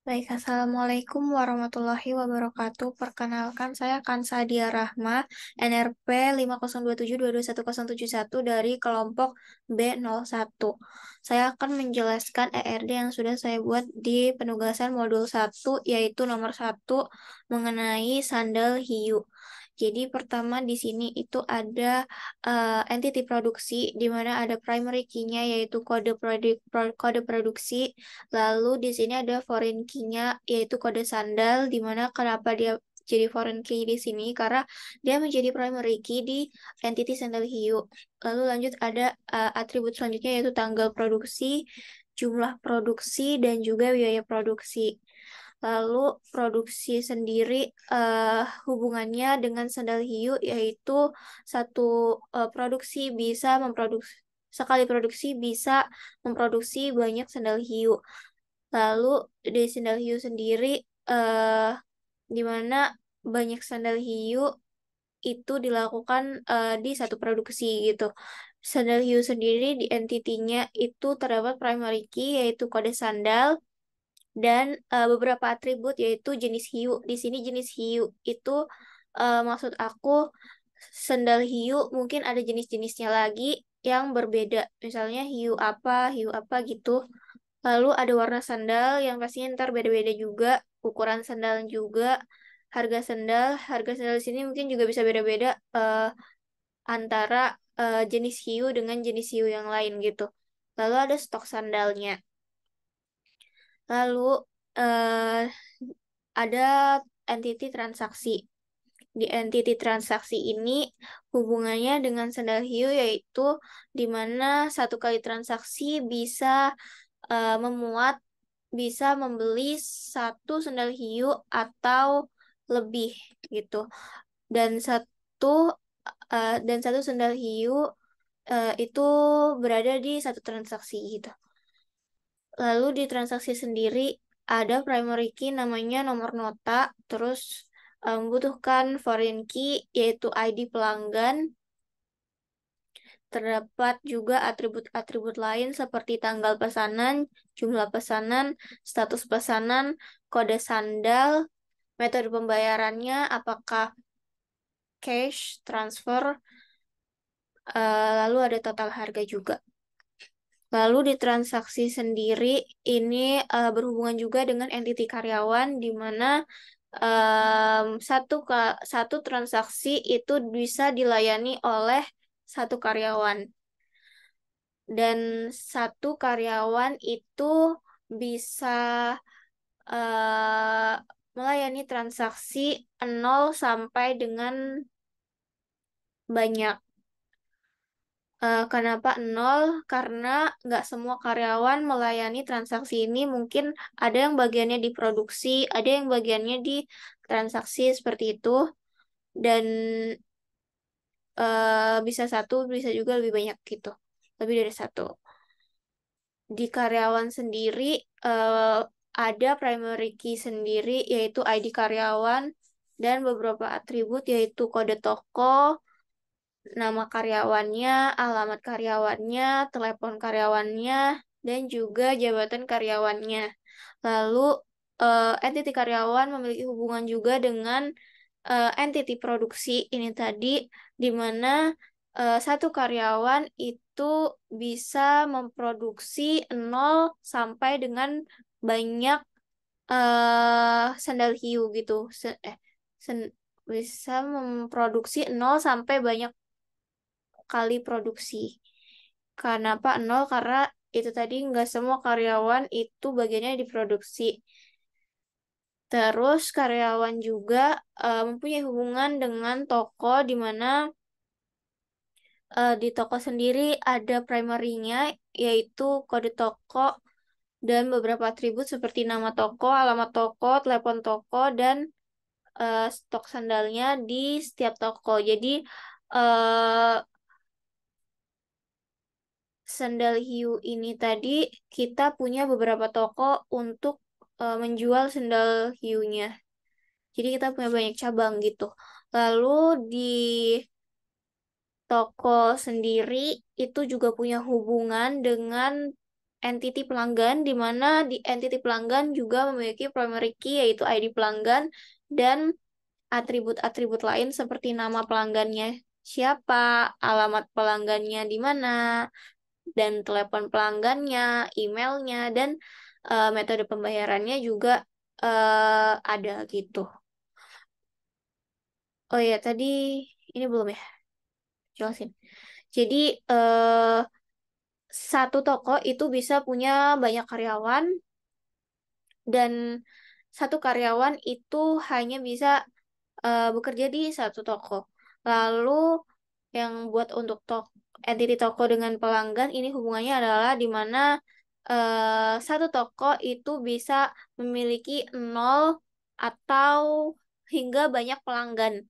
Baik, Assalamualaikum warahmatullahi wabarakatuh. Perkenalkan, saya Kansa Dia Rahma, NRP 50272210171 dari kelompok B01. Saya akan menjelaskan ERD yang sudah saya buat di penugasan modul 1, yaitu nomor 1 mengenai sandal hiu. Jadi pertama di sini itu ada entity produksi, di mana ada primary key-nya yaitu kode produksi. Lalu di sini ada foreign key-nya yaitu kode sandal, di mana kenapa dia jadi foreign key di sini karena dia menjadi primary key di entity sandal hiu. Lalu lanjut ada atribut selanjutnya yaitu tanggal produksi, jumlah produksi, dan juga biaya produksi. Lalu produksi sendiri hubungannya dengan sandal hiu yaitu satu produksi bisa memproduksi sekali produksi bisa memproduksi banyak sandal hiu. Lalu di sandal hiu sendiri eh di mana banyak sandal hiu itu dilakukan di satu produksi gitu. Sandal hiu sendiri di entity-nya itu terdapat primary key yaitu kode sandal dan beberapa atribut yaitu jenis hiu. Di sini jenis hiu itu maksud aku sandal hiu mungkin ada jenis-jenisnya lagi yang berbeda. Misalnya hiu apa gitu. Lalu ada warna sandal yang pastinya ntar beda-beda juga, ukuran sandal juga, harga sandal di sini mungkin juga bisa beda-beda antara jenis hiu dengan jenis hiu yang lain gitu. Lalu ada stok sandalnya. Lalu eh, ada entity transaksi. Di entity transaksi ini hubungannya dengan sandal hiu yaitu di mana satu kali transaksi memuat bisa membeli satu sandal hiu atau lebih gitu. Dan satu sandal hiu itu berada di satu transaksi gitu. Lalu di transaksi sendiri ada primary key namanya nomor nota, terus membutuhkan foreign key yaitu ID pelanggan. Terdapat juga atribut-atribut lain seperti tanggal pesanan, jumlah pesanan, status pesanan, kode sandal, metode pembayarannya, apakah cash, transfer, lalu ada total harga juga. Lalu di transaksi sendiri ini berhubungan juga dengan entity karyawan di mana satu transaksi itu bisa dilayani oleh satu karyawan dan satu karyawan itu bisa eh, melayani transaksi nol sampai dengan banyak. Kenapa nol? Karena nggak semua karyawan melayani transaksi ini. Mungkin ada yang bagiannya di produksi, ada yang bagiannya di transaksi seperti itu. Dan bisa satu, bisa juga lebih banyak gitu. Lebih dari satu. Di karyawan sendiri eh, ada primary key sendiri yaitu ID karyawan dan beberapa atribut yaitu kode toko, nama karyawannya, alamat karyawannya, telepon karyawannya, dan juga jabatan karyawannya. Lalu entity karyawan memiliki hubungan juga dengan entity produksi ini tadi, di mana satu karyawan itu bisa memproduksi nol sampai dengan banyak sandal hiu gitu. Bisa memproduksi nol sampai banyak kali produksi. Kenapa nol? Karena itu tadi nggak semua karyawan itu bagiannya di produksi. Terus karyawan juga mempunyai hubungan dengan toko di mana di toko sendiri ada primary-nya yaitu kode toko dan beberapa atribut seperti nama toko, alamat toko, telepon toko, dan stok sandalnya di setiap toko. Jadi eh, sandal hiu ini tadi kita punya beberapa toko untuk menjual sandal hiunya. Jadi kita punya banyak cabang gitu. Lalu di toko sendiri itu juga punya hubungan dengan entity pelanggan, di mana di entity pelanggan juga memiliki primary key yaitu ID pelanggan dan atribut-atribut lain seperti nama pelanggannya siapa, alamat pelanggannya di mana, dan telepon pelanggannya, emailnya, dan metode pembayarannya juga ada gitu. Oh ya, tadi ini belum ya, jelasin. Jadi, eh, satu toko itu bisa punya banyak karyawan, dan satu karyawan itu hanya bisa bekerja di satu toko. Lalu yang buat untuk entity toko dengan pelanggan ini hubungannya adalah di mana satu toko itu bisa memiliki nol atau hingga banyak pelanggan.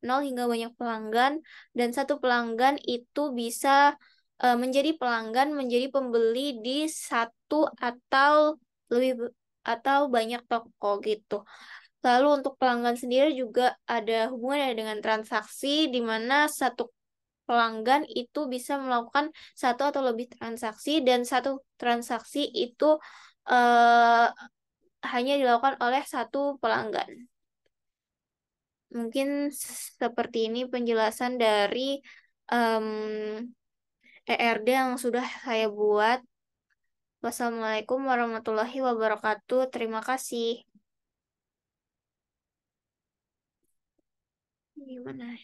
Nol hingga banyak pelanggan, dan satu pelanggan itu bisa menjadi pelanggan, menjadi pembeli di satu atau lebih atau banyak toko gitu. Lalu untuk pelanggan sendiri juga ada hubungannya dengan transaksi, di mana satu pelanggan itu bisa melakukan satu atau lebih transaksi, dan satu transaksi itu eh, hanya dilakukan oleh satu pelanggan. Mungkin seperti ini penjelasan dari em, ERD yang sudah saya buat. Wassalamualaikum warahmatullahi wabarakatuh. Terima kasih. Gimana?